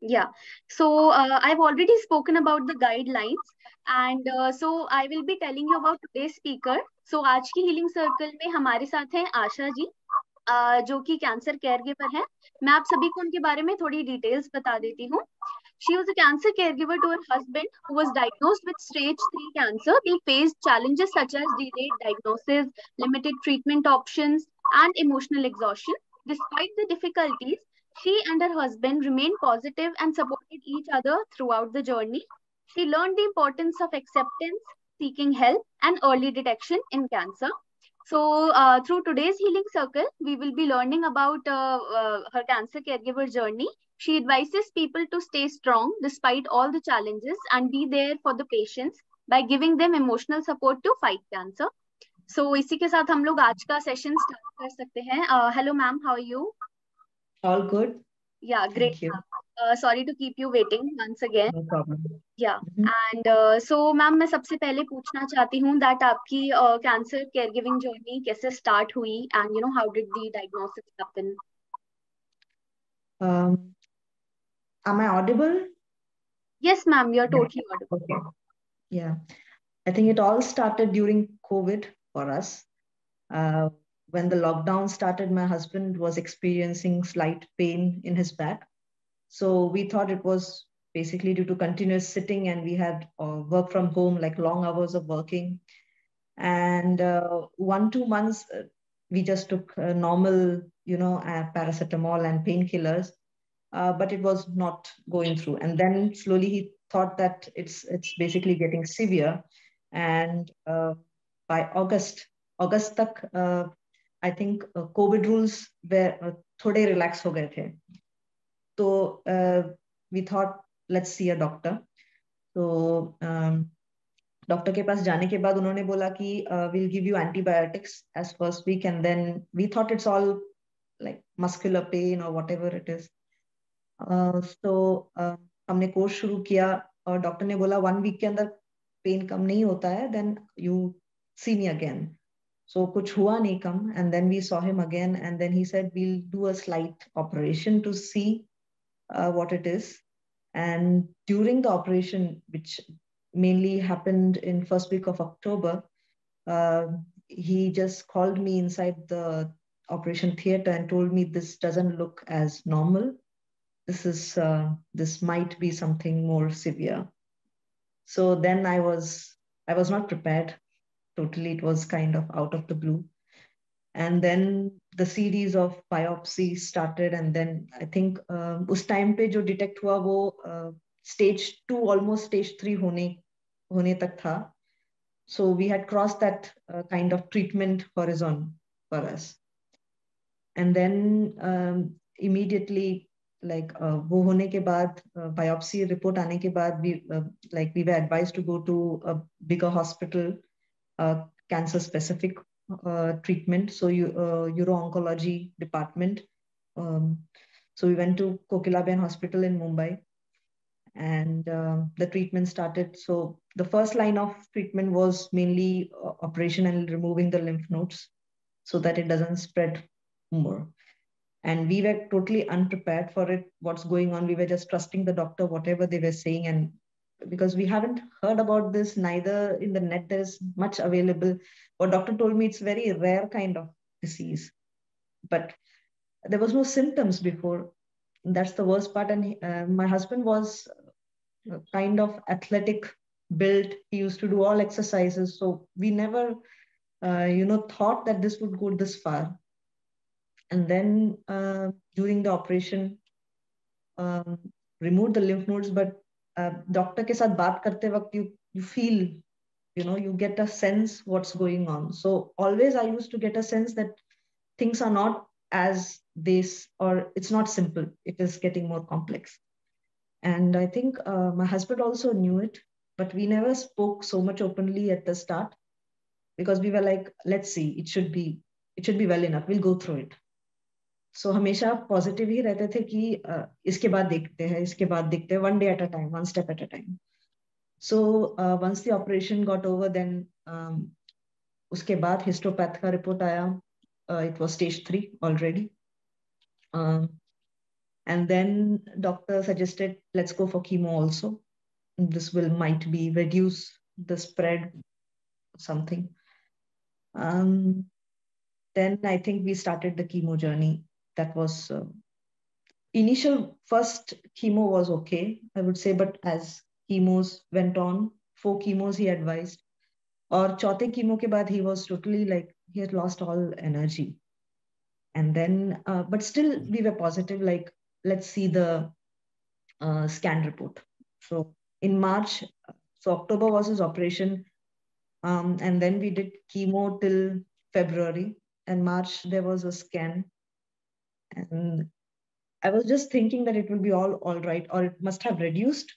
Yeah. So I've already spoken about the guidelines, and so I will be telling you about today's speaker. So आज की healing circle में हमारे साथ हैं आशा जी, जो कि कैंसर केयर गिवर है। मैं आप सभी को उनके बारे में थोड़ी डिटेल्स बता देती हूँ। She was a cancer caregiver to her husband who was diagnosed with stage 3 cancer. They faced challenges such as delayed diagnosis, limited treatment options, and emotional exhaustion. Despite the difficulties, she and her husband remained positive and supported each other throughout the journey. She learned the importance of acceptance, seeking help, and early detection in cancer. So, through today's healing circle, we will be learning about her cancer caregiver journey. She advises people to stay strong despite all the challenges and be there for the patients by giving them emotional support to fight cancer. So, इसी के साथ हम लोग आज का session start कर सकते हैं. Hello, ma'am. How are you? All good. Yeah, Thank great, you. ma'am. Sorry to keep you waiting once again. No problem. Yeah. Mhm. And so ma'am मैं सबसे पहले पूछना चाहती हूँ that आपकी कैंसर केयर गिविंग जर्नी कैसे start हुई and you know how did the diagnosis happen? Am I audible? Yes, ma'am, you're Yeah. totally audible. Okay. Yeah. I think it all started during COVID for us. When the lockdown started, my husband was experiencing slight pain in his back. So we thought it was basically due to continuous sitting, and we had work from home, like long hours of working. And 1 2 months, we just took normal, paracetamol and painkillers, but it was not going through. And then slowly he thought that it's basically getting severe. And by August tak, I think COVID rules were थोड़े relax हो गए थे. So we thought, let's see a doctor. So doctor के पास जाने के बाद उन्होंने बोला कि we'll give you antibiotics as first week, and then we thought it's all like muscular pain or whatever it is. So हमने कोर्स शुरू किया और डॉक्टर ने बोला 1 वीक के अंदर पेन कम नहीं होता है, then you see me again. So कुछ हुआ नहीं कम, and then we saw him again, and then he said we'll do a slight operation to see what it is. And during the operation, which mainly happened in first week of October, he just called me inside the operation theater and told me this doesn't look as normal. This might be something more severe. So then I was not prepared totally. It was kind of out of the blue. And then the series of biopsies started, and then I think उस time पे जो detect हुआ वो stage 2 almost stage 3 होने तक था. So we had crossed that kind of treatment horizon for us. And then immediately, like वो होने के बाद biopsy report आने के बाद we were advised to go to a bigger hospital, cancer specific treatment. So uro-oncology department. So we went to Kokilaben Hospital in Mumbai, and the treatment started. So the first line of treatment was mainly operation and removing the lymph nodes so that it doesn't spread more. And we were totally unprepared for it, what's going on. We were just trusting the doctor, whatever they were saying. And because we haven't heard about this, neither in the net there's much available. What doctor told me, it's very rare kind of disease, but there was no symptoms before. That's the worst part. And my husband was kind of athletic built. He used to do all exercises. So we never, thought that this would go this far. And then during the operation, removed the lymph nodes, but doctor के साथ बात करते वक्त you feel, you get a sense what's going on. So always I used to get a sense that things are not as this, or it's not simple. It is getting more complex. And I think my husband also knew it, but we never spoke so much openly at the start because we were like, let's see, it should be well enough. We'll go through it. So हमेशा positive ही रहते थे कि इसके बाद देखते हैं, one day at a time, one step at a time. So once the operation got over, then उसके बाद histopath का report आया. It was stage 3 already. And then doctor suggested, let's go for chemo also. This will might be reduce the spread, something. Um, then I think we started the chemo journey. That was initial first chemo was okay, I would say, but as chemos went on, 4 chemos he advised. Or चौथे chemo के बाद he was totally like he had lost all energy. And then, but still we were positive. Like let's see the scan report. So in March, so October was his operation, and then we did chemo till February. And March there was a scan, and I was just thinking that it will be all right, or it must have reduced,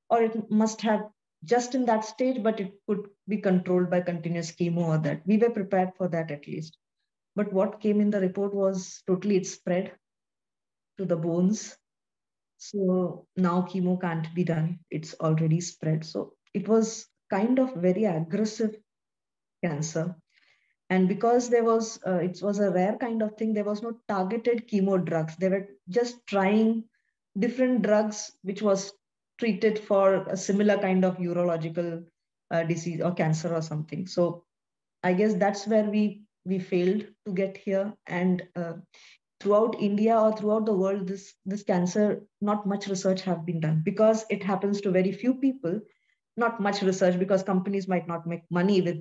or it must have just in that stage, but it could be controlled by continuous chemo or that. We were prepared for that at least. But what came in the report was totally it spread to the bones. So now chemo can't be done. It's already spread. So it was kind of very aggressive cancer. And because there was, it was a rare kind of thing, there was no targeted chemo drugs. They were just trying different drugs, which was treated for a similar kind of urological disease or cancer or something. So I guess that's where we failed to get here. And throughout India or throughout the world, this cancer, not much research have been done because it happens to very few people. Not much research because companies might not make money with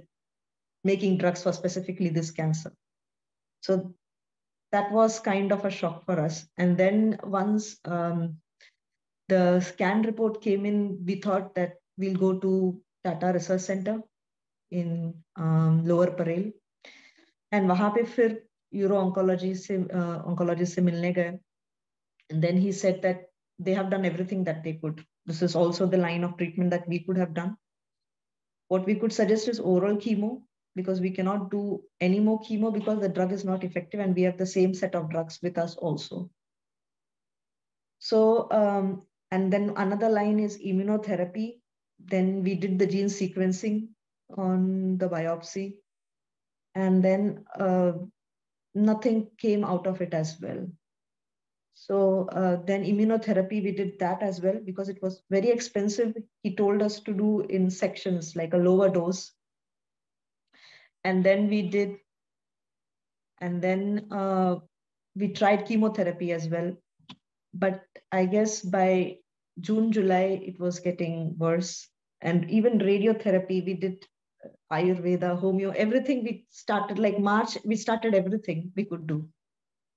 making drugs for specifically this cancer. So that was kind of a shock for us. And then once the scan report came in, we thought that we'll go to Tata Research Center in Lower Parel. And वहाँ पे फिर oncologist से मिलने गए. And then he said that they have done everything that they could. This is also the line of treatment that we could have done. What we could suggest is oral chemo, because we cannot do any more chemo because the drug is not effective and we have the same set of drugs with us also. So, and then another line is immunotherapy. Then we did the gene sequencing on the biopsy. And then nothing came out of it as well. So then immunotherapy, we did that as well because it was very expensive. He told us to do in sections, like a lower dose. And then we did, and then we tried chemotherapy as well. But I guess by June, July, it was getting worse. And even radiotherapy, we did Ayurveda, homeo, everything we started, like March, we started everything we could do.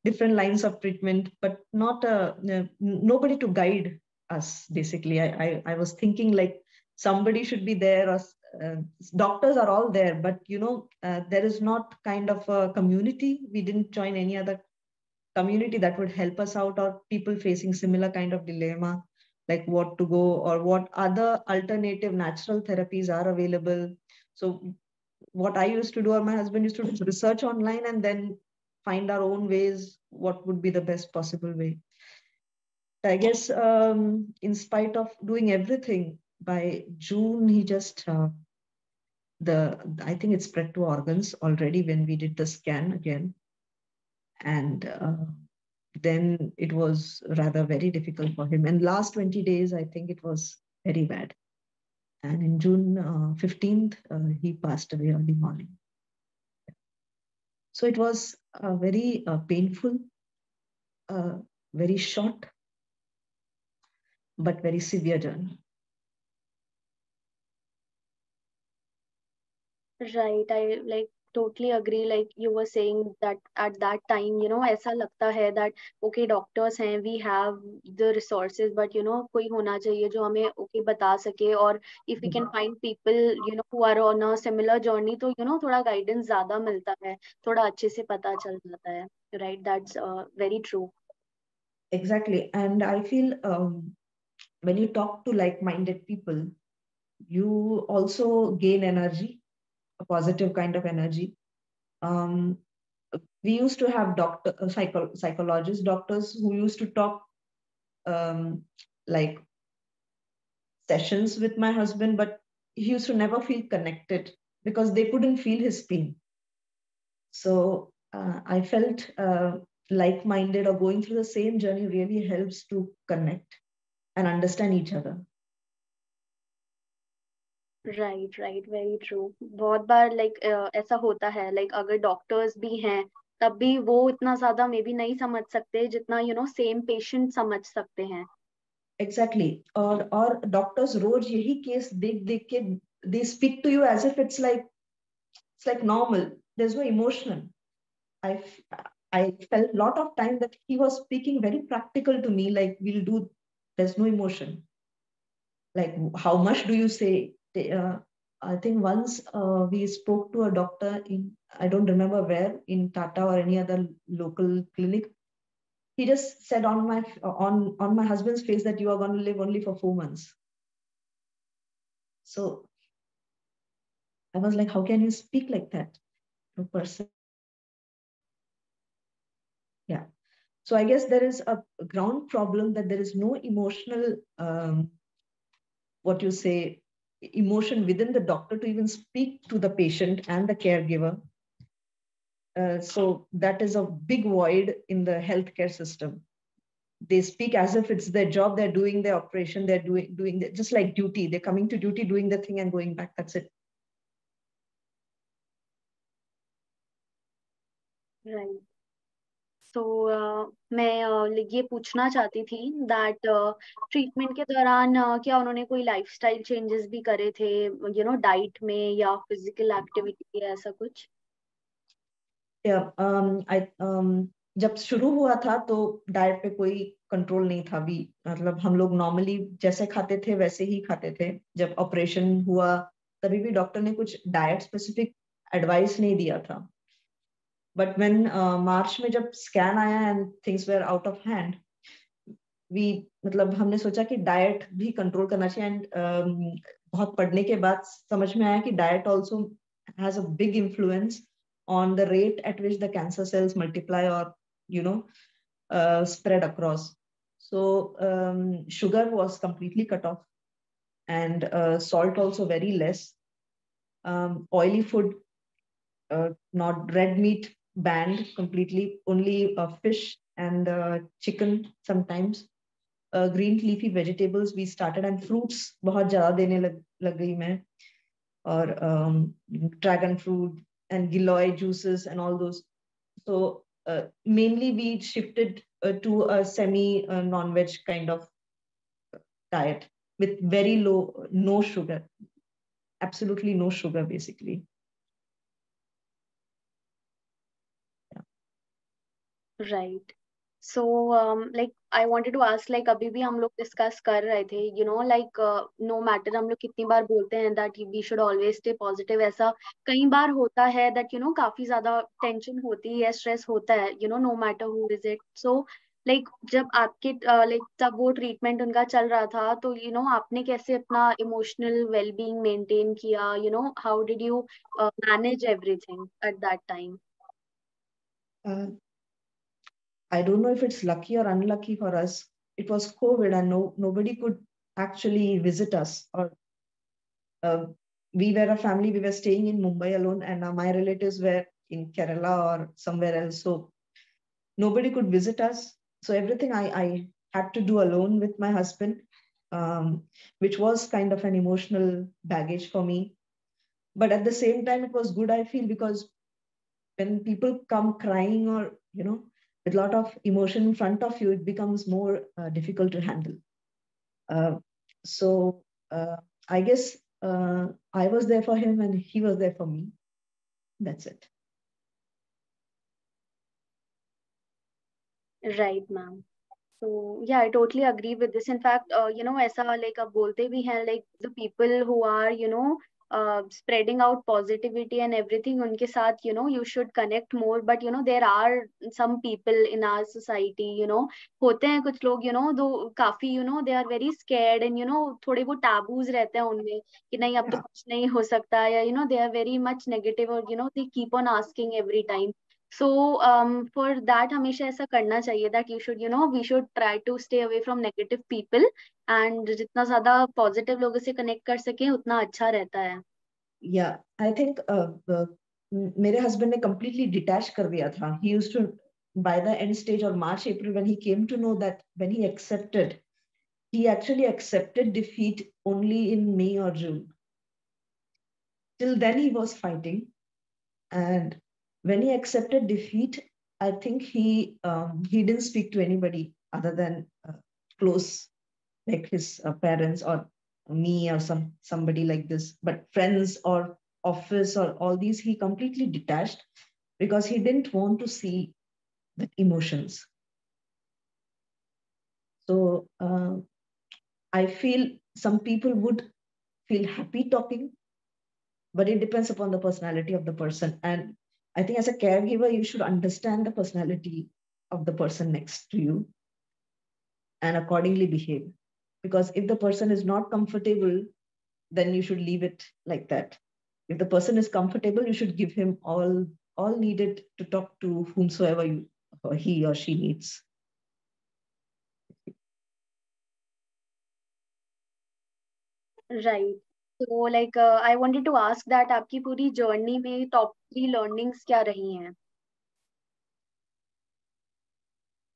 Different lines of treatment, but not nobody to guide us, basically. I was thinking like somebody should be there, or doctors are all there, but there is not kind of a community. We didn't join any other community that would help us out, or people facing similar kind of dilemma, like what to go or what other alternative natural therapies are available. So what I used to do, or my husband used to do, research online and then find our own ways, what would be the best possible way. I guess in spite of doing everything, by June, he just, I think it spread to organs already when we did the scan again. And then it was rather very difficult for him. And last 20 days, I think it was very bad. And in June 15th, he passed away early morning. So it was very painful, very short, but very severe journey. Right, I like totally agree. Like you were saying that at that time, ऐसा लगता है that okay, doctors हैं, we have the resources, but कोई होना चाहिए जो हमें okay बता सके, और if we can find people who are on a similar journey, तो थोड़ा guidance ज़्यादा मिलता है, थोड़ा अच्छे से पता चल जाता है. Right, that's very true. Exactly. And I feel when you talk to like-minded people, you also gain energy, a positive kind of energy. Um, we used to have psychologists, doctors who used to talk um, like sessions with my husband, but he used to never feel connected because they couldn't feel his pain. So I felt like-minded or going through the same journey really helps to connect and understand each other. Right right, very true. बहुत बार like ऐसा होता है, like अगर doctors भी हैं तब भी वो इतना ज्यादा मे बी नहीं समझ सकते जितना सेम पेशेंट समझ सकते हैं। Exactly exactly. और डॉक्टर्स रोज यही केस देख देख के they speak to you as if it's like normal. There's no emotion. I I felt lot of time that he was speaking very practical to me, like we'll do. There's no emotion. Like how much do you say? I think once we spoke to a doctor in, I don't remember where, in Tata or any other local clinic. He just said on my husband's face that you are going to live only for 4 months. So I was like, how can you speak like that to a person? Yeah. So I guess there is a ground problem that there is no emotional, what you say, emotion within the doctor to even speak to the patient and the caregiver. So that is a big void in the healthcare system. They speak as if it's their job, they're doing their operation, they're doing just like duty. They're coming to duty, doing the thing and going back. That's it. Right. So मैं ये पूछना चाहती थी that treatment के दौरान क्या उन्होंने कोई लाइफस्टाइल चेंजेस भी करे थे, डाइट में या फिजिकल एक्टिविटी या ऐसा कुछ? जब शुरू हुआ था तो डाइट पे कोई कंट्रोल नहीं था भी, मतलब हम लोग नॉर्मली जैसे खाते थे वैसे ही खाते थे। जब ऑपरेशन हुआ तभी भी डॉक्टर ने कुछ डाइट स्पेसिफिक एडवाइस नहीं दिया था। बट व्हेन मार्च में जब स्कैन आया and things were out of hand, we मतलब हमने सोचा कि डाइट भी कंट्रोल करना चाहिए। एंड बहुत पढ़ने के बाद समझ में आया कि diet also has a big influence on the rate at which the cancer cells multiply or spread across. So sugar was completely cut off, and salt also very less. Oily food, not red meat, banned completely, only fish and chicken sometimes. Green leafy vegetables we started, and fruits बहुत ज़्यादा देने लग गई मैं, और dragon fruit and giloy juices and all those. So mainly we shifted to a semi non-veg kind of diet with very low, no sugar, absolutely no sugar basically. Right. So like I wanted to ask, like अभी भी हम लोग discuss कर रहे थे, like no matter हम लोग कितनी बार बोलते हैं that we should always stay positive, ऐसा कई बार होता है दैट काफी ज्यादा टेंशन होती है, स्ट्रेस होता है, no matter who is it. So like जब आपके लाइक तब वो ट्रीटमेंट उनका चल रहा था तो आपने कैसे अपना इमोशनल वेलबींग मेंटेन किया, how did you manage everything at that time? I don't know if it's lucky or unlucky for us. It was COVID and nobody could actually visit us. Or we were a family, we were staying in Mumbai alone, and my relatives were in Kerala or somewhere else. So nobody could visit us. So everything I had to do alone with my husband, which was kind of an emotional baggage for me. But at the same time, it was good, I feel, because when people come crying or, with a lot of emotion in front of you, it becomes more difficult to handle. So I guess I was there for him and he was there for me. That's it. Right, ma'am. So yeah, I totally agree with this. In fact, ऐसा like अब बोलते भी हैं, like the people who are spreading out positivity and everything, उनके साथ you should connect more. But there are some people in our society, होते हैं कुछ लोग, दो काफी they are very scared, and थोड़े वो taboos रहते हैं उनमें कि नहीं अब तो कुछ नहीं हो सकता, या they are very much negative, or they keep on asking every time. So for that हमेशा ऐसा करना चाहिए that you should we should try to stay away from negative people, and जितना ज्यादा positive लोगों से connect कर सके उतना अच्छा रहता है। Yeah, I think मेरे husband ने completely detach कर दिया था. He used to by the end stage or March, April, when he came to know that when he actually accepted defeat only in May or June. Till then, he was fighting. And when he accepted defeat, I think he didn't speak to anybody other than close, like his parents or me or somebody like this. But friends or office or all these, he completely detached because he didn't want to see the emotions. So I feel some people would feel happy talking, but it depends upon the personality of the person. And I think as a caregiver, you should understand the personality of the person next to you and accordingly behave. Because if the person is not comfortable, then you should leave it like that. If the person is comfortable, you should give him all needed to talk to whomsoever you or he or she needs. Right. So like I wanted to ask that आपकी पूरी journey में top 3 learnings क्या रही हैं?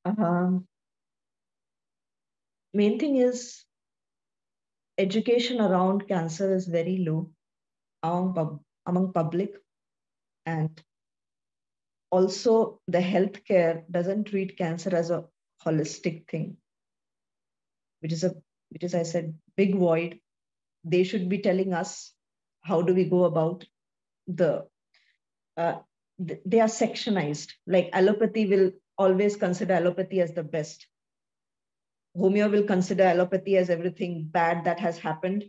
Um, Main thing is education around cancer is very low among public, and also the healthcare doesn't treat cancer as a holistic thing, which is a which is I said big void. They should be telling us how do we go about the uh, they are sectionized. Like allopathy will always consider allopathy as the best. Homeo will consider allopathy as everything bad that has happened.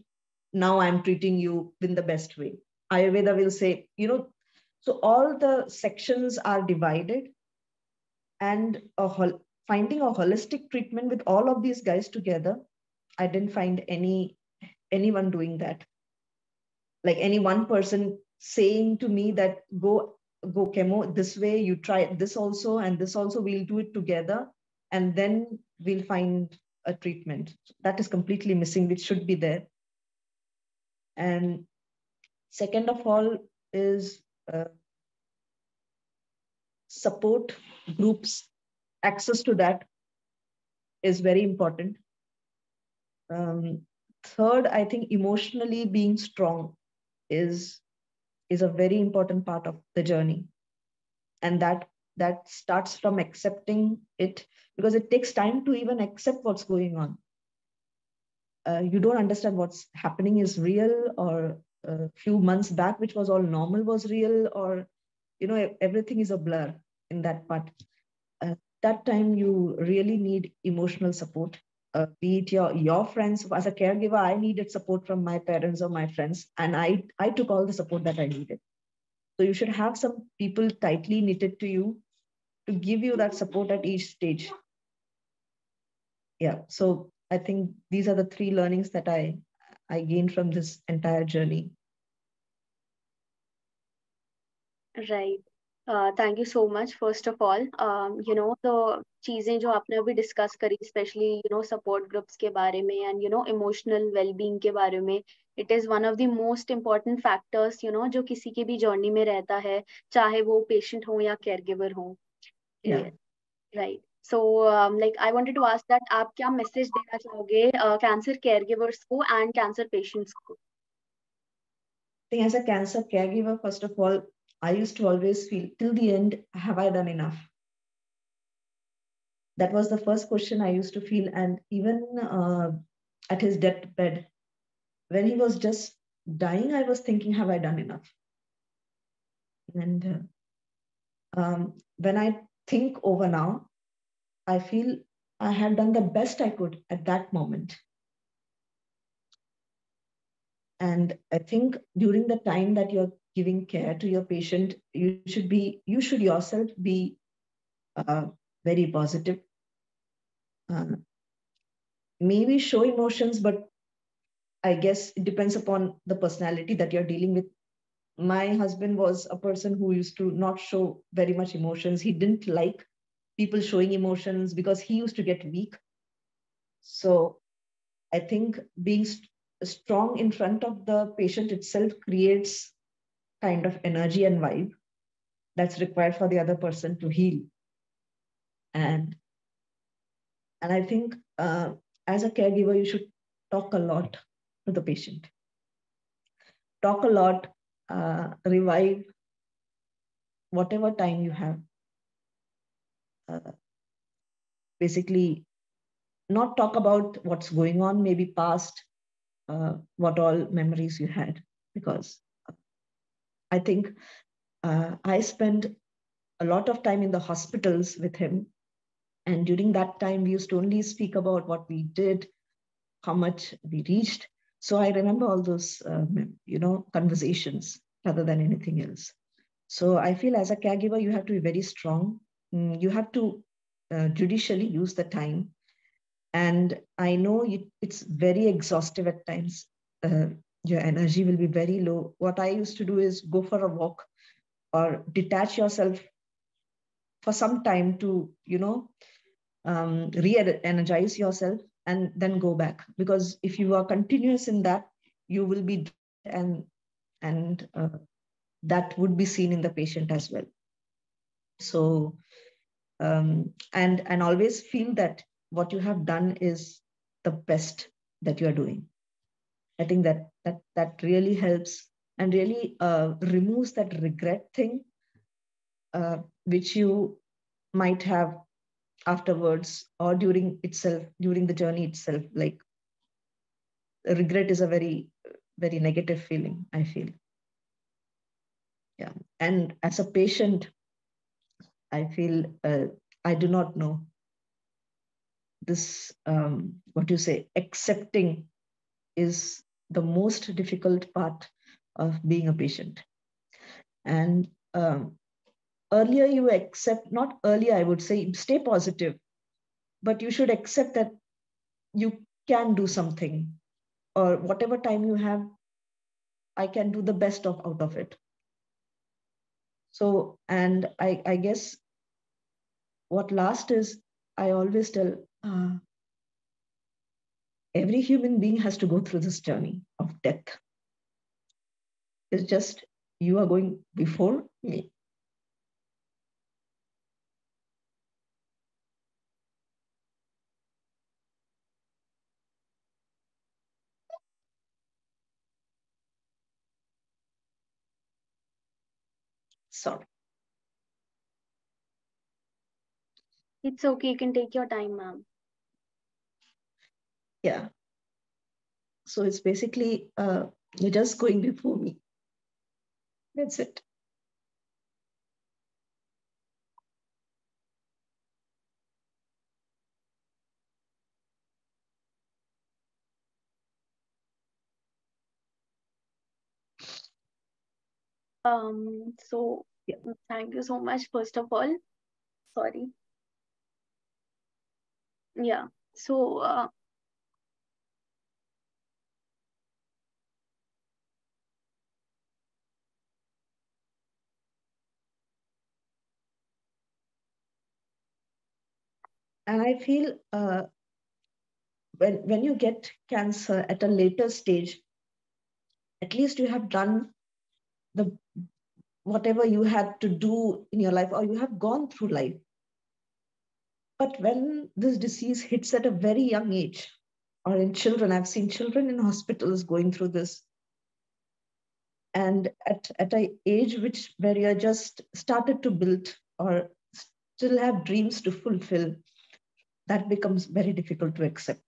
Now I'm treating you in the best way. Ayurveda will say, so all the sections are divided, and finding a holistic treatment with all of these guys together, I didn't find anyone doing that. Like any one person saying to me that go chemo this way, you try this also and this also, we'll do it together, and then we'll find a treatment. That is completely missing, which should be there. And second of all is support groups. Access to that is very important. Third, I think emotionally being strong is a very important part of the journey, and that starts from accepting it, because it takes time to even accept what's going on. You don't understand what's happening is real, or a few months back which was all normal was real, or everything is a blur in that part. That time you really need emotional support, be it your friends. As a caregiver, I needed support from my parents or my friends, and I took all the support that I needed. So you should have some people tightly knitted to you to give you that support at each stage. Yeah, so I think these are the 3 learnings that I gained from this entire journey. Right. Thank you so much, first of all. The चीजें जो आपने अभी discuss करी, specially support groups के बारे में and emotional wellbeing के बारे में, it is one of the most important factors जो किसी की भी जर्नी में रहता है, चाहे वो पेशेंट हो या केयर गिवर हो. Yeah. Right. So like I wanted to ask that आप क्या मैसेज देना चाहोगे कैंसर केयर गिवर्स को एंड कैंसर पेशेंट्स को? I think as a cancer caregiver, first of all, I used to always feel till the end, have I done enough? That was the first question I used to feel. And even at his deathbed, when he was just dying, I was thinking, have I done enough? And when I think over now, I feel I had done the best I could at that moment. And I think during the time that you're giving care to your patient, you should yourself be very positive. Maybe show emotions, but I guess it depends upon the personality that you're dealing with. My husband was a person who used to not show very much emotions. He didn't like people showing emotions because he used to get weak. So I think being strong in front of the patient itself creates kind of energy and vibe that's required for the other person to heal. And I think as a caregiver, you should talk a lot to the patient. Talk a lot, revive whatever time you have. Basically, not talk about what's going on, maybe past, what all memories you had, because I think I spent a lot of time in the hospitals with him. And during that time, we used to only speak about what we did, how much we reached. So I remember all those, conversations rather than anything else. So I feel as a caregiver, you have to be very strong. You have to judicially use the time. And I know it's very exhaustive at times. Your energy will be very low. What I used to do is go for a walk or detach yourself for some time to, re-energize yourself and then go back. Because if you are continuous in that, you will be, and that would be seen in the patient as well. So and always feel that what you have done is the best that you are doing. I think that really helps and really removes that regret thing, which you might have afterwards or during the journey itself. Like, regret is a very, very negative feeling, I feel. Yeah. And as a patient, I feel I do not know this, what you say, accepting is the most difficult part of being a patient. And earlier you accept, not earlier, I would say, stay positive, but you should accept that you can do something, or whatever time you have, I can do the best out of it. So, and I guess what last is, I always tell, every human being has to go through this journey of death. It's just you are going before me. Sorry. It's okay. You can take your time, ma'am. Yeah. So it's basically, you're just going before me. That's it. So Yeah. thank you so much, first of all. Sorry. Yeah. So And I feel when you get cancer at a later stage, at least you have done the whatever you had to do in your life, or you have gone through life. But when this disease hits at a very young age, or in children, I've seen children in hospitals going through this, and at an age where you're just started to build or still have dreams to fulfill, that becomes very difficult to accept.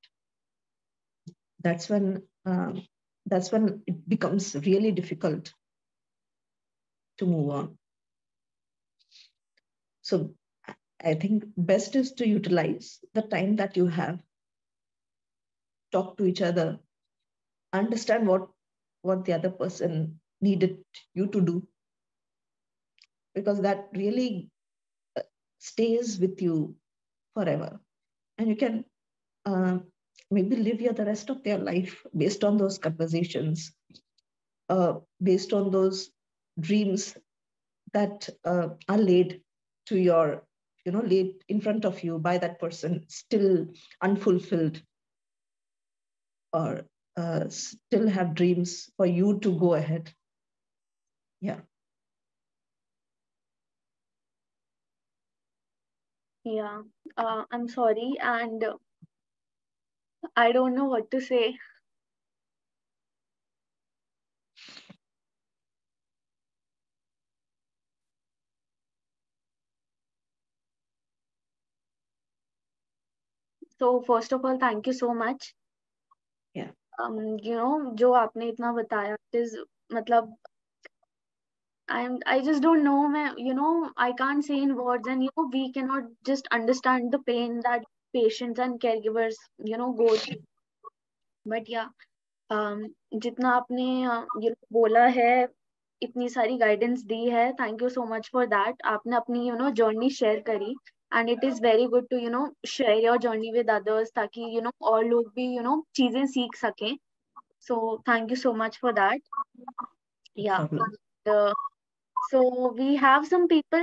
That's when it becomes really difficult to move on. So I think best is to utilize the time that you have, talk to each other, understand what the other person needed you to do, because that really stays with you forever, and you can uh, maybe live here the rest of their life based on those conversations, based on those dreams that are laid to your, laid in front of you by that person, still unfulfilled, or still have dreams for you to go ahead. Yeah. Yeah, I'm sorry, and I don't know what to say. So first of all, thank you so much. Yeah. जो आपने इतना बताया, it is मतलब I just don't know, मैं, I can't say in words, and we cannot just understand the pain that patients and caregivers, go through. But yeah, जितना आपने बोला है, इतनी सारी गाइडेंस दी है, thank you so much for that. आपने अपनी जर्नी शेयर करी, and it is very good to share your journey with others, ताकि और लोग भी चीजें सीख सकें. So thank you so much for that. Yeah. Problem. So we have some people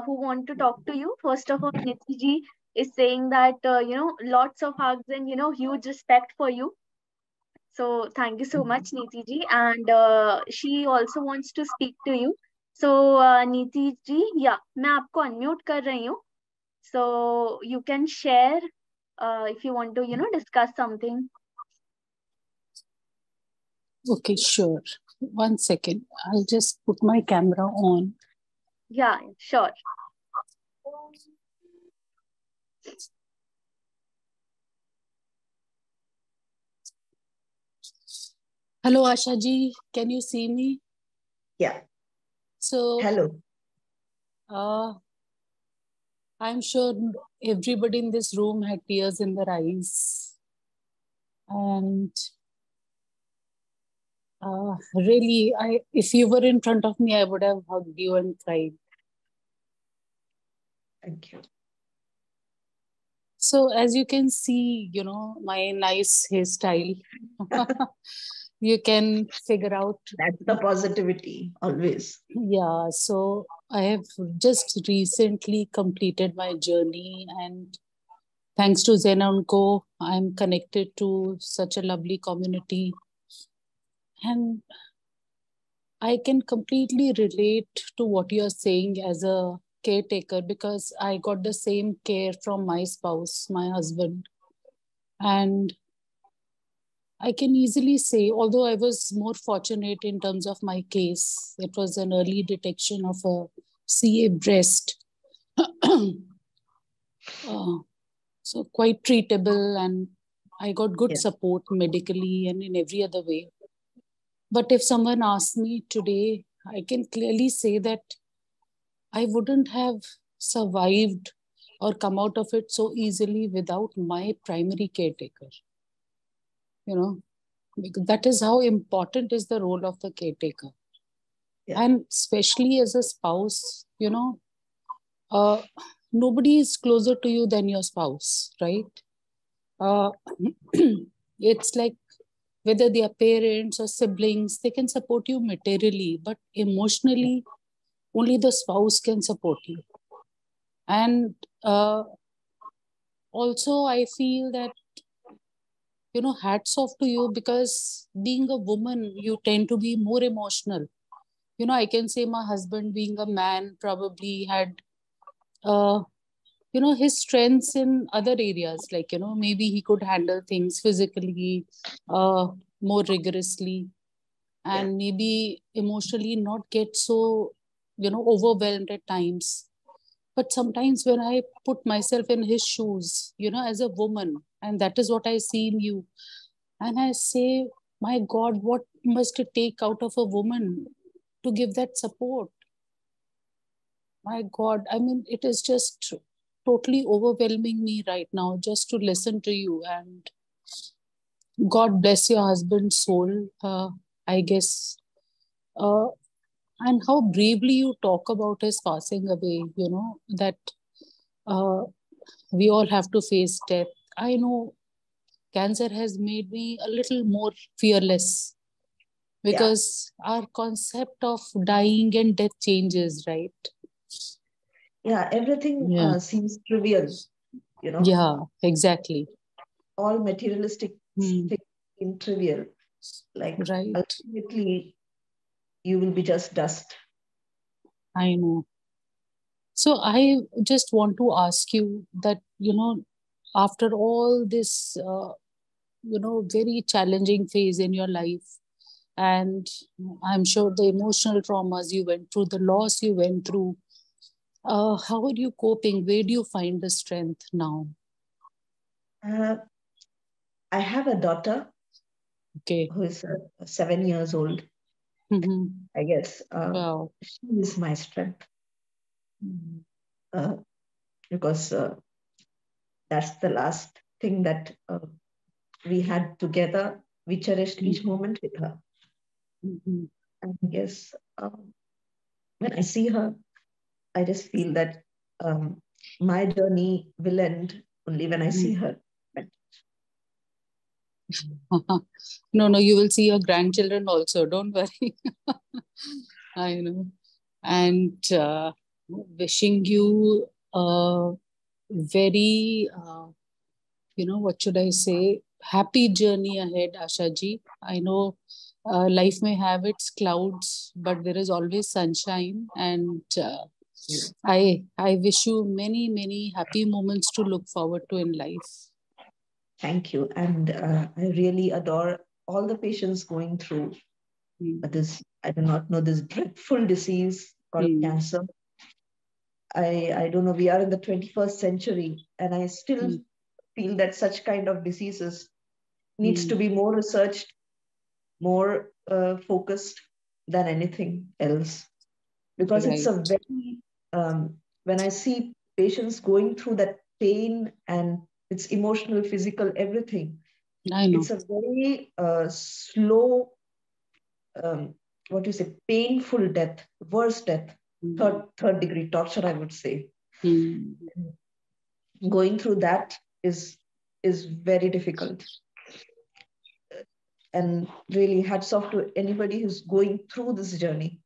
who want to talk to you. First of all, Niti ji is saying that lots of hugs and huge respect for you. So thank you so much, Niti ji. And she also wants to speak to you. So Niti ji, yeah, मैं आपको unmute कर रही हूँ. So you can share if you want to discuss something. Okay, sure. One second. I'll just put my camera on. Yeah, sure. Hello, Asha ji. Can you see me? Yeah. So, Hello. I'm sure everybody in this room had tears in their eyes. And really, if you were in front of me, I would have hugged you and cried. Thank you. So as you can see, my nice hairstyle, you can figure out. That's the positivity always. Yeah, so I have just recently completed my journey, and thanks to ZenOnco, I'm connected to such a lovely community. And I can completely relate to what you're saying as a caretaker, because I got the same care from my spouse, my husband. And I can easily say, although I was more fortunate in terms of my case, it was an early detection of a CA breast. So quite treatable, and I got good support medically and in every other way. But if someone asks me today, I can clearly say that I wouldn't have survived or come out of it so easily without my primary caretaker. Because that is how important is the role of the caretaker. Yeah. And especially as a spouse, nobody is closer to you than your spouse, right? It's like whether they are parents or siblings, they can support you materially, but emotionally, only the spouse can support you. And also, I feel that, hats off to you, because being a woman, you tend to be more emotional. I can say my husband, being a man, probably had, his strengths in other areas. Like, maybe he could handle things physically more rigorously, and maybe emotionally not get so, overwhelmed at times. But sometimes when I put myself in his shoes, as a woman, and that is what I see in you, and I say, my God, what must it take out of a woman to give that support? My God, I mean, it is just totally overwhelming me right now just to listen to you. And God bless your husband's soul, I guess. And how bravely you talk about his passing away, that we all have to face death. I know cancer has made me a little more fearless, because our concept of dying and death changes, right? Yeah, everything seems trivial, Yeah, exactly. All materialistic things seem trivial. Like, ultimately, you will be just dust. I know. So I just want to ask you that, after all this, very challenging phase in your life, and I'm sure the emotional traumas you went through, the loss you went through, how are you coping? Where do you find the strength now? I have a daughter who is 7 years old. I guess Wow. she is my strength. Because that's the last thing that we had together. We cherished each moment with her. And I guess when I see her, I just feel that my journey will end only when I see her. No, you will see your grandchildren also. Don't worry. I know. And wishing you a very, what should I say, happy journey ahead, Asha ji. I know life may have its clouds, but there is always sunshine. And I wish you many, many happy moments to look forward to in life. Thank you. And I really adore all the patients going through this, I do not know, this dreadful disease called cancer. I don't know, we are in the 21st century, and I still feel that such kind of diseases needs to be more researched, more focused than anything else. Because it's a very, when I see patients going through that pain, and it's emotional, physical, everything, it's a very slow, what do you say, painful death, worse death, third degree torture, I would say. Going through that is very difficult. And really hats off to anybody who's going through this journey.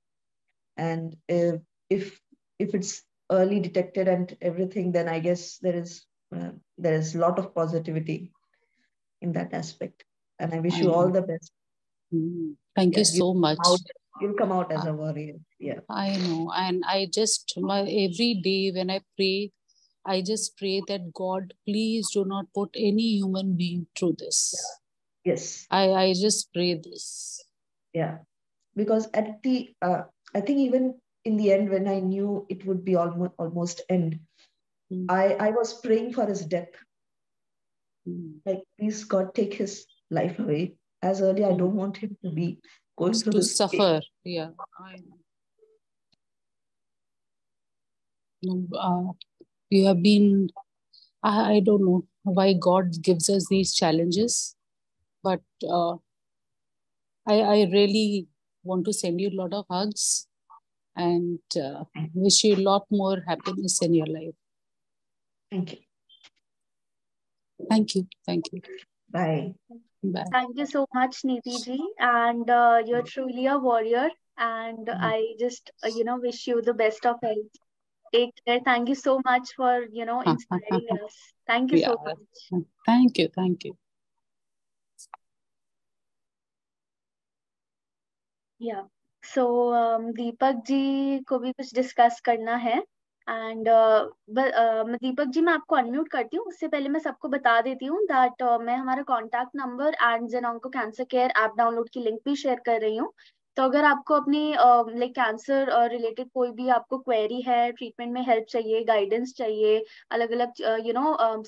And if it's early detected and everything, then I guess there is a lot of positivity in that aspect. And I wish you all the best. Thank you so much. You'll come out as a warrior. Yeah. I know. And I just, every day when I pray, I just pray that God, please do not put any human being through this. Yes. I just pray this. Yeah. Because at the, I think even in the end, when I knew it would be almost end, I was praying for his death. Like, please God, take his life away as early. I don't want him to be going through this suffer. Pain. Yeah, I know. You have been, I don't know why God gives us these challenges, but I really want to send you a lot of hugs and wish you a lot more happiness in your life. Thank you. Thank you. Thank you. Bye. Bye. Thank you so much, Neeti ji. And you're truly a warrior. And I just, wish you the best of health. Take care. Thank you so much for, inspiring us. Thank you so much. Thank you. Thank you. Yeah. So Deepak ji को भी कुछ discuss करना है. And Deepak ji, मैं आपको unmute करती हूँ. उससे पहले मैं सबको बता देती हूँ दैट मैं हमारा contact number and ZenOnco cancer care app download की लिंक भी शेयर कर रही हूँ. तो अगर आपको अपनी लाइक कैंसर रिलेटेड कोई भी आपको क्वेरी है, ट्रीटमेंट में हेल्प चाहिए, गाइडेंस चाहिए, अलग अलग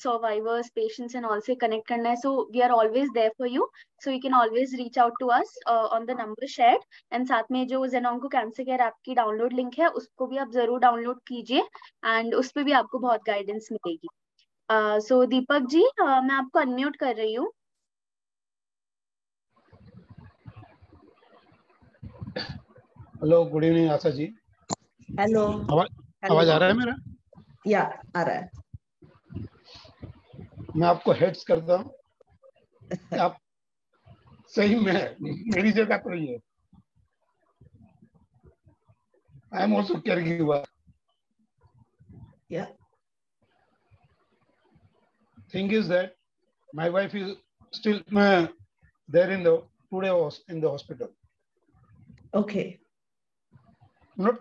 सर्वाइवर्स, पेशेंट्स एंड ऑल से कनेक्ट करना है, so we are always there for you. So you can always reach out to us on the number shared. And साथ में जो ZenOnco कैंसर केयर ऐप की डाउनलोड लिंक है, उसको भी आप जरूर डाउनलोड कीजिए एंड उस पर भी आपको बहुत गाइडेंस मिलेगी. सो दीपक जी, मैं आपको अनम्यूट कर रही हूँ. Hello, good evening Asha ji. Hello. आवाज आ रहा है मेरा? या आ रहा है. मैं आपको हेड्स करता हूँ. आप सही में मेरी जगह पर ही है. I am also caregiver. Yeah. Thing is that my wife is still there today was in the hospital. Okay. Not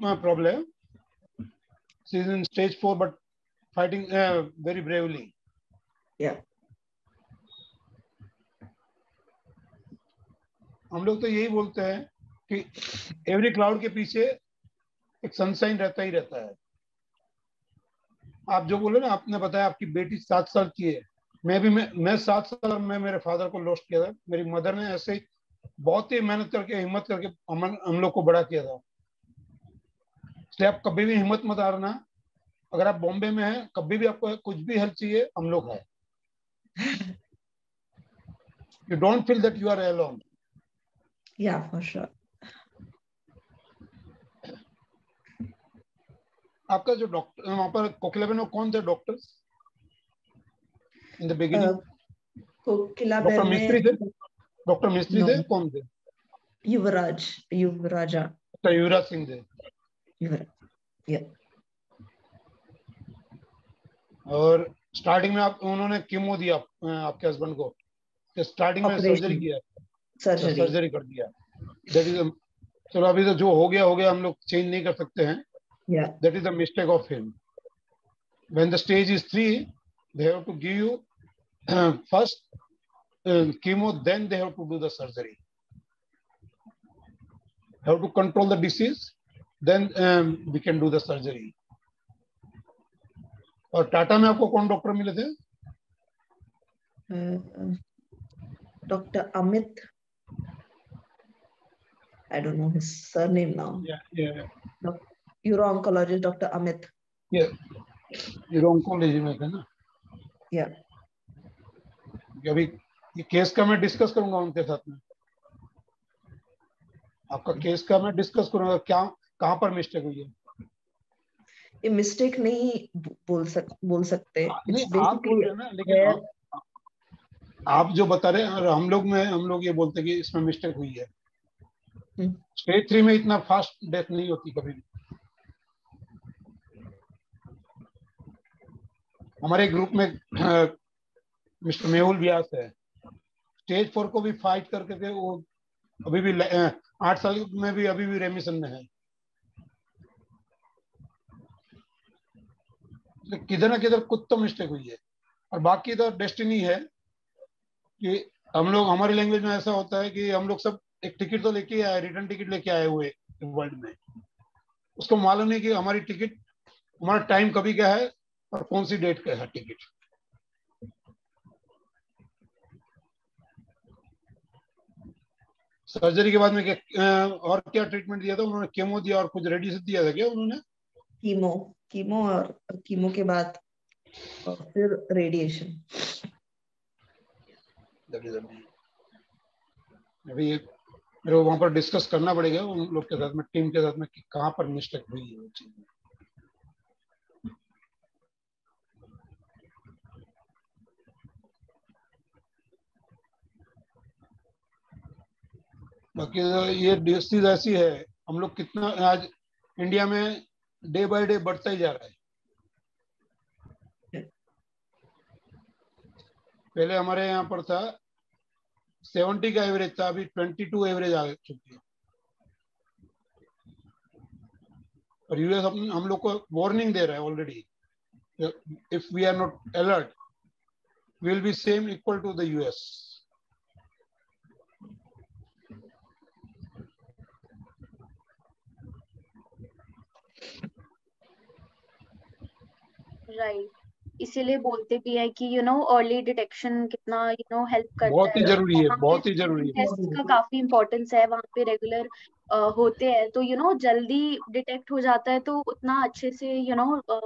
my problem. She is in stage 4 but fighting very bravely. Yeah. हम लोग तो यही बोलते हैं कि every cloud के पीछे एक सनशाइन रहता ही रहता है। आप जो बोले ना, आपने बताया आपकी बेटी 7 साल की है, मैं 7 साल में मेरे फादर को लॉस्ट किया था। मेरी मदर ने ऐसे ही बहुत ही मेहनत करके, हिम्मत करके हम लोग को बड़ा किया था। इसलिए आप कभी भी हिम्मत मत हारना। अगर आप बॉम्बे में हैं, कभी भी आपको कुछ भी हेल्प चाहिए, हम लोग हैं। You don't feel that you are alone. Yeah, for sure. आपका जो डॉक्टर वहां पर कोकिलाबेन में कौन थे doctors in the beginning? Kokilaben में डॉक्टर मिस्त्री थे, कौन थे? युवराजा डॉक्टर युवराज सिंह थे। Yeah. और स्टार्टिंग में उन्होंने कीमो दिया आपके हस्बैंड को, स्टार्टिंग में सर्जरी किया, सर्जरी कर दिया। दैट इज, चलो अभी तो जो हो गया, हम लोग चेंज नहीं कर सकते हैं। That is the mistake of him. When the stage is 3, they have to give you first chemo, then they have to do the surgery. Have to control the disease, then we can do the surgery. और टाटा में आपको कौन doctor मिले थे? Doctor Amit, I don't know his surname now. Yeah. Uro-oncologist Dr. Amit. Yeah. Uro-oncology में थे ना? Yeah. अभी ये केस का मैं डिस्कस करूंगा उनके साथ में। आपका केस का मैं डिस्कस करूंगा, क्या कहाँ पर मिस्टेक हुई है। ये मिस्टेक नहीं बोल सकते। नहीं, आप बोल रहे हैं ना, लेकिन आप जो बता रहे हैं, हम लोग ये बोलते हैं कि इसमें मिस्टेक हुई है। स्टेज 3 में इतना फास्ट डेथ नहीं होती कभी भी। हमारे ग्रुप में मिस्टर मेहुल व्यास है, स्टेज 4 को भी फाइट करके वो अभी भी 8 साल में भी अभी भी रेमिशन में है। किधर ना किधर कुछ तो मिस्टेक हुई है, और बाकी तो डेस्टिनी है कि हम लोग, हमारी लैंग्वेज में ऐसा होता है कि हम लोग सब एक टिकट तो लेके आए, रिटर्न टिकट लेके आए हुए वर्ल्ड में, उसको मालूम नहीं कि हमारी टिकट, हमारा टाइम कभी क्या है और कौन सी डेट का है टिकट। सर्जरी के बाद में और क्या ट्रीटमेंट दिया था उन्होंने? केमो दिया और कुछ रेडिएशन दिया था क्या उन्होंने? कीमो और कीमो के बाद और फिर रेडिएशन। अभी मेरे को वहां पर डिस्कस करना पड़ेगा उन लोग के साथ में, टीम के साथ में, कि कहाँ पर मिस्टेक हुई है वो चीज। बाकी ये डिसीज ऐसी है, हम लोग कितना आज इंडिया में डे बाय डे बढ़ता ही जा रहा है। पहले हमारे यहाँ पर था 70 का एवरेज था, अभी 22 एवरेज आ चुकी है। और यूएस हम लोग को वार्निंग दे रहा है already, if we are not alert we will be same equal to the US. Right, इसीलिए बोलते भी है कि अर्ली डिटेक्शन कितना हेल्प करता बहुत ही है। जरूरी है, बहुत ही जरूरी है। टेस्ट का काफी इंपॉर्टेंस है, वहाँ पे रेगुलर होते हैं, तो जल्दी डिटेक्ट हो जाता है, तो उतना अच्छे से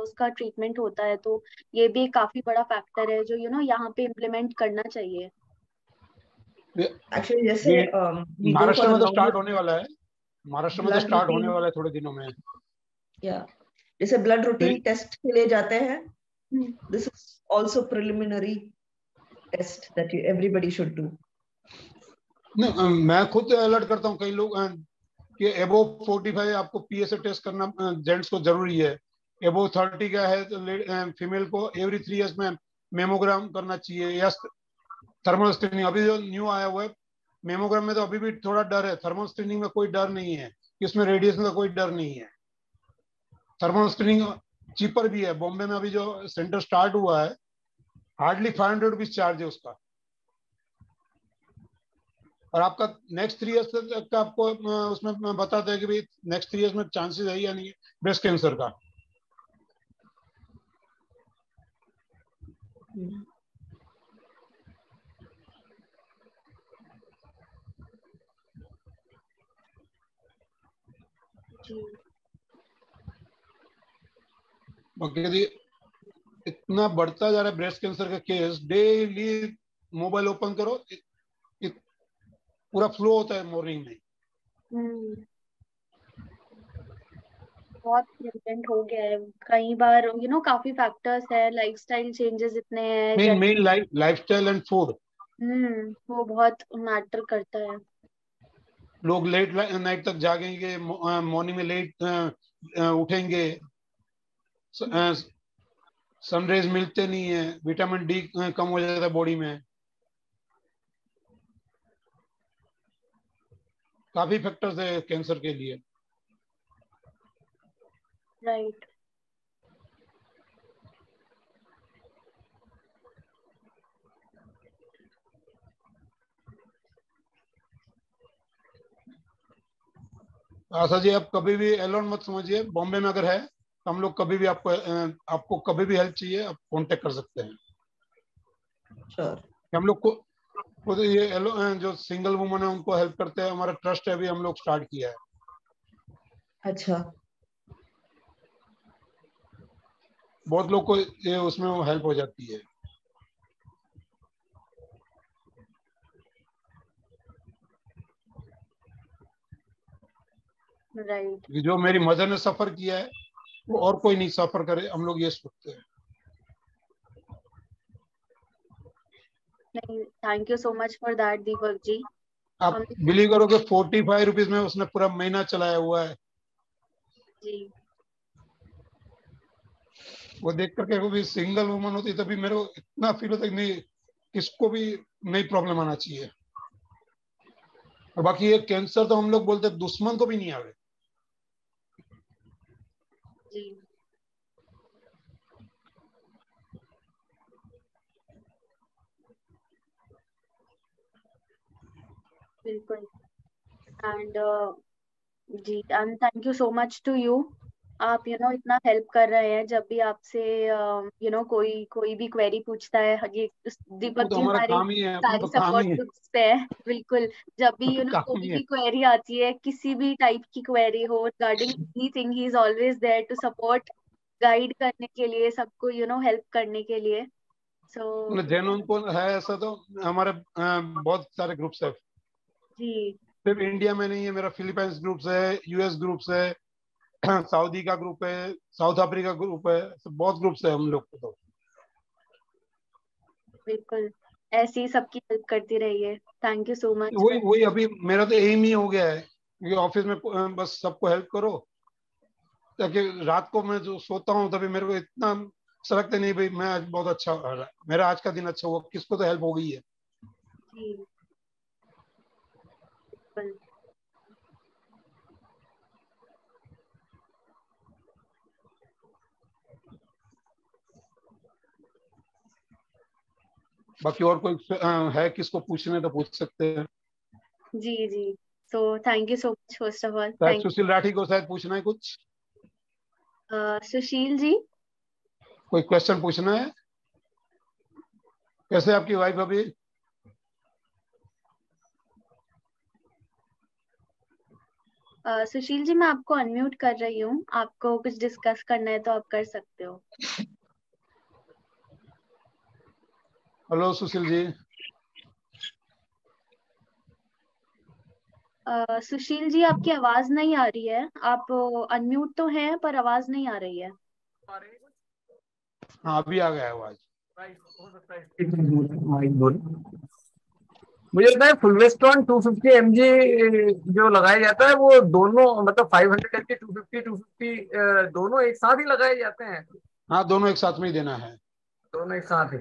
उसका ट्रीटमेंट होता है। तो ये भी काफी बड़ा फैक्टर है जो यहाँ पे इम्प्लीमेंट करना चाहिए। एक्चुअली जैसे महाराष्ट्र में तो स्टार्ट होने वाला है, महाराष्ट्र में तो स्टार्ट होने वाला है थोड़े दिनों में। या जैसे ब्लड रूटीन टेस्ट के लिए जाते हैं, this is also preliminary test that everybody should do. मैं खुद अलर्ट करता हूँ कई लोग कि एबोव 45 आपको पीएसए टेस्ट करना जेंट्स को जरूरी है, एबोव 30 का है तो फीमेल को एवरी 3 इयर्स में मेमोग्राम करना चाहिए, या थर्मल स्क्रीनिंग। अभी जो न्यू आया हुआ है मेमोग्राम में तो अभी भी थोड़ा डर है, थर्मल स्क्रीनिंग में कोई डर नहीं है, इसमें रेडिएशन का कोई डर नहीं है। थर्मल स्क्रीनिंग चीपर भी है। बॉम्बे में अभी जो सेंटर स्टार्ट हुआ है हार्डली 500 रुपीज चार्ज है उसका, और आपका नेक्स्ट 3 ईयर्स तक का आपको उसमें बताते हैं कि भाई नेक्स्ट 3 ईयर्स में चांसेस है या नहीं है ब्रेस्ट कैंसर का। बाकी यदि इतना बढ़ता जा रहा है ब्रेस्ट कैंसर का केस, डेली मोबाइल ओपन करो, पूरा फ्लो होता है मॉर्निंग में। बहुत प्रेजेंट हो गया है कई बार, काफी फैक्टर्स है, लाइफस्टाइल चेंजेस इतने हैं। Main lifestyle and food. वो बहुत मैटर करता है। लोग लेट नाइट तक जागेंगे, मॉर्निंग में लेट उठेंगे, सनरेज मिलते नहीं है, विटामिन डी कम हो जाता है बॉडी में, काफी फैक्टर्स है कैंसर के लिए। राइट। आशा जी आप कभी भी एलोन मत समझिए, बॉम्बे में अगर है तो हम लोग कभी भी आपको कभी भी हेल्प चाहिए आप कांटेक्ट कर सकते हैं। Sure. हम लोग को खुद ये जो सिंगल वुमन है उनको हेल्प करते हैं, हमारा ट्रस्ट है, अभी हम लोग स्टार्ट किया है। अच्छा। बहुत लोग को ये उसमें हेल्प हो जाती है। राइट। जो मेरी मदर ने सफर किया है वो और कोई नहीं सफर करे, हम लोग ये सोचते हैं। नहीं, thank you so much for that Deepak ji. आप बिलीव करोगे 45 रुपीज में उसने पूरा महीना चलाया हुआ है जी। वो देख करके वो भी सिंगल वुमन होती तभी मेरे को इतना फील होता है कि नहीं किसको भी नहीं प्रॉब्लम आना चाहिए। और बाकी ये कैंसर तो हम लोग बोलते हैं दुश्मन को भी नहीं आवे। जी बिल्कुल। एंड जी, and thank you so much to you. आप इतना हेल्प कर रहे हैं। जब भी आपसे कोई कोई भी क्वेरी पूछता है, ये वो दीपक तो जी हमारा हमारे काम ही है, अपना सारे तो काम सपोर्ट ही है, ग्रुप्स पे है। बिल्कुल। जब वो भी तो काम कोई ही है। भी क्वेरी आती है, किसी भी टाइप की क्वेरी हो regarding anything, he is always there to support, guide करने के लिए, सबको हेल्प करने के लिए। सो मतलब ZenOnco है ऐसा तो हमारे बहुत सारे ग्रुप्स है, जी सिर्फ इंडिया में नहीं है। मेरा फिलीपींस ग्रुप्स है, यूएस ग्रुप्स है, सऊदी का ग्रुप है, साउथ अफ्रीका ग्रुप है, तो बहुत ग्रुप्स है हम लोग को। तो बिल्कुल, ऐसे ही सबकी हेल्प करती रहिए। थैंक यू सो मच वही फॉर। वही अभी मेरा तो एम ही हो गया है कि ऑफिस में बस सबको हेल्प करो, ताकि रात को मैं जो सोता हूँ तभी मेरे को इतना सलगता नहीं भाई मैं आज बहुत अच्छा हो रहा है, मेरा आज का दिन अच्छा हुआ, किसको तो हेल्प हो गई है। जी बिल्कुल। बाकी और कोई है किसको पूछने तो पूछ सकते हैं। जी जी। So thank you so much first of all. शायद थैंक सुशील राठी को शायद पूछना है कुछ, सुशील जी। कोई क्वेश्चन पूछना है। कैसे आपकी वाइफ अभी? सुशील जी, मैं आपको अनम्यूट कर रही हूँ। आपको कुछ डिस्कस करना है तो आप कर सकते हो। हेलो सुशील जी। सुशील जी, आपकी आवाज नहीं आ रही है। आप अनम्यूट तो हैं पर आवाज नहीं आ रही है। हाँ अभी आ गया आवाज। मुझे लगता है फुलवेस्ट्रॉन 250 mg जो लगाया जाता है वो दोनों मतलब 500 mg 250 दोनों एक साथ ही लगाए जाते हैं। हाँ दोनों एक साथ में ही देना है, दोनों एक साथ ही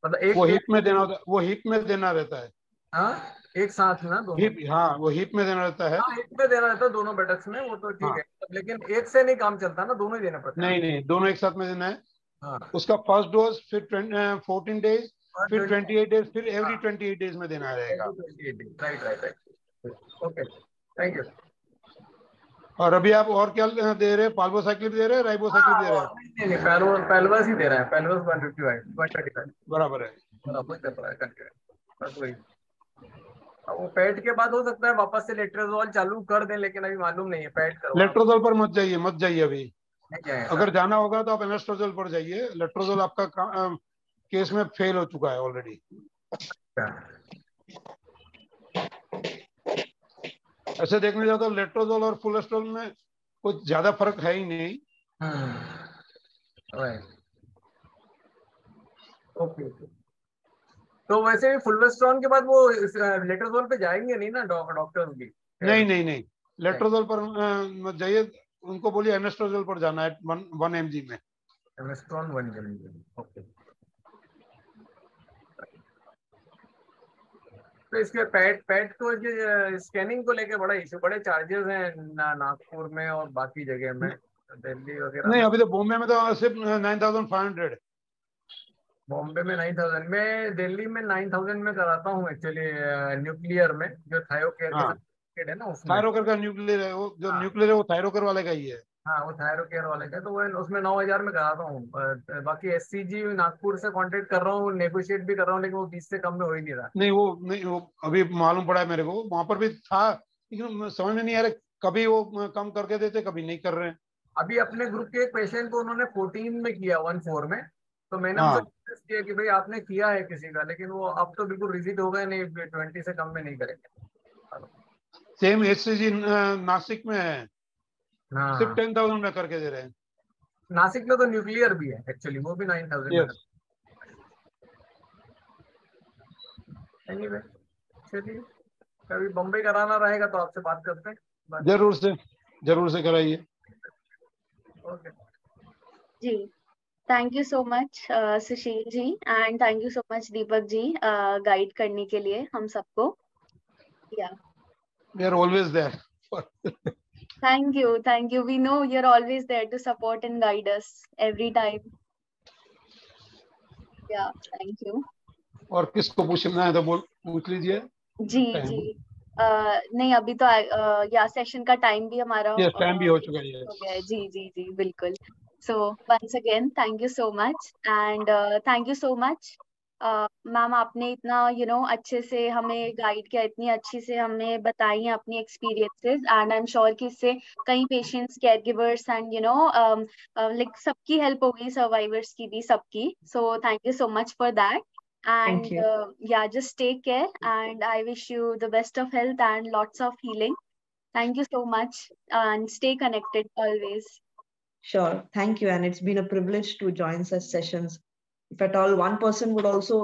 मतलब वो एक हिप में देना होता है, वो हिप में देना रहता है। हाँ एक साथ ना दोनों? हिप, हाँ वो हिप में देना रहता है। हाँ, हिप में देना रहता है, दोनों बटक्स में, वो तो ठीक हाँ है, लेकिन एक से नहीं काम चलता ना, दोनों ही देना पड़ता है। नहीं नहीं, दोनों एक साथ में देना है। हाँ, उसका फर्स्ट डोज, फिर 14 डेज, और फिर 20, 28 डेज, फिर एवरी हाँ 28 डेज में देना रहेगा। 28, right right right, okay, thank you. और अभी आप और क्या दे रहे हैं? पाल्बोसाइक्लिन दे रहे हैं, राइबोसाइक्लिन हाँ दे वो रहे हैं? नहीं नहीं, पेलवस ही दे रहा है, पेलवस 155 बराबर है। बराबर कर रहा है, कंटिन्यू, बस वही। अब वो पेट के बाद हो सकता है वापस से लेट्रोजोल चालू कर दें, लेकिन अभी मालूम नहीं है, पेट करवाना लेट्रोजोल पर मत जाइए, मत जाइए अभी। क्या है अगर ऐसा। जाना होगा तो आप एनेस्ट्रोजोल पर जाइए। लेट्रोजोल आपका केस में फेल हो चुका है ऑलरेडी। ऐसे देखने जाओ तो लेट्रोजोल और फुलेस्ट्रॉल में कुछ ज्यादा फर्क है ही नहीं। Right, okay. तो वैसे भी फुलवेस्ट्रॉन के बाद वो लेट्रोजोल पे जाएंगे नहीं ना डॉक्टर्स भी? नहीं नहीं नहीं, लेट्रोजोल पर मत जाइए। उनको बोलिए एनेस्ट्रोजोल पर जाना है 1 mg में। एमेस्ट्रॉन 1 mg, ओके। तो इसके पेट पेट तो स्कैनिंग को लेके बड़ा इशू, बड़े चार्जेस हैं नागपुर में और बाकी जगह में, दिल्ली वगैरह नहीं, में। अभी तो बॉम्बे में तो सिर्फ 9500। बॉम्बे में 9000, मैं दिल्ली में 9000 में कराता हूँ एक्चुअली, न्यूक्लियर में, जो थायो केयर के हाँ, साथ connected है ना उसमें। थायरोकर का न्यूक्लियर है, वो जो हाँ न्यूक्लियर है वो थायरोकर वाले का ही है। हाँ, वो थायरो केयर वाले का, तो वो उसमें 9000 में कराता हूँ। बाकी एससीजी नागपुर से कांटेक्ट कर रहा हूँ, नेगोशिएट भी कर रहा हूँ, लेकिन वो 20 से कम में हो ही नहीं रहा। नहीं वो नहीं, वो अभी मालूम पड़ा है मेरे को, वहां पर भी था, लेकिन समझ में नहीं आ रहा, कभी वो कम करके देते, कभी नहीं कर रहे हैं। अभी अपने ग्रुप के एक पेशेंट को उन्होंने 14 में किया, 14 में, तो मैंने उनसे हाँ, रिक्वेस्ट किया कि भाई आपने किया है किसी का, लेकिन वो अब तो बिल्कुल रिजिड हो गए, नहीं 20 से कम में नहीं करेंगे। सेम एचसीजी नासिक में है, सिर्फ हाँ, 10,000 में करके दे रहे हैं। नासिक में तो न्यूक्लियर भी है एक्चुअली, वो भी 9000 में। यस। एनीवे, चलिए, कभी बम्बई कराना रहेगा तो आपसे बात करते हैं, बाकी। जरूर से कराइए। ओके, जी, thank you so much Sushil ji, and thank you so much Deepak ji guide करने के लिए हम सबको। Yeah we are always there. Thank you, we know you are always there to support and guide us every time. Yeah thank you. और किसको पूछना है तो पूछ लीजिए। जी जी, नहीं अभी तो या सेशन का टाइम भी हमारा यस, टाइम भी हो चुका है। हो यस। गया है। जी जी जी, बिल्कुल। So once again thank you so much, and thank you so much ma'am, आपने इतना अच्छे से हमें गाइड किया, इतनी अच्छी से हमें बताई हैं अपनी experiences, and I am sure कि इससे कई patients, care givers and like सबकी हेल्प होगी, सर्वाइवर्स की भी, सबकी। सो thank you so much for that. Thank And you. yeah, just take care, and I wish you the best of health and lots of healing. Thank you so much, and stay connected always. Sure. Thank you. And it's been a privilege to join such sessions. If at all one person would also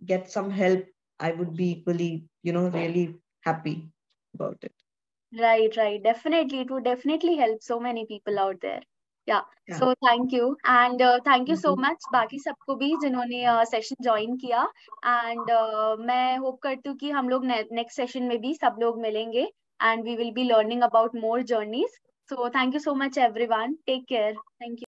get some help, I would be equally, really happy about it. Right, right. Definitely, it would definitely help so many people out there. Yeah. Yeah. So thank you, and thank you Thank so you. much बाकी सबको भी जिन्होंने session join किया, and मैं hope करती हूँ कि हम लोग नेक्स्ट सेशन में भी सब लोग मिलेंगे, and we will be learning about more journeys. So thank you so much everyone. Take care. Thank you.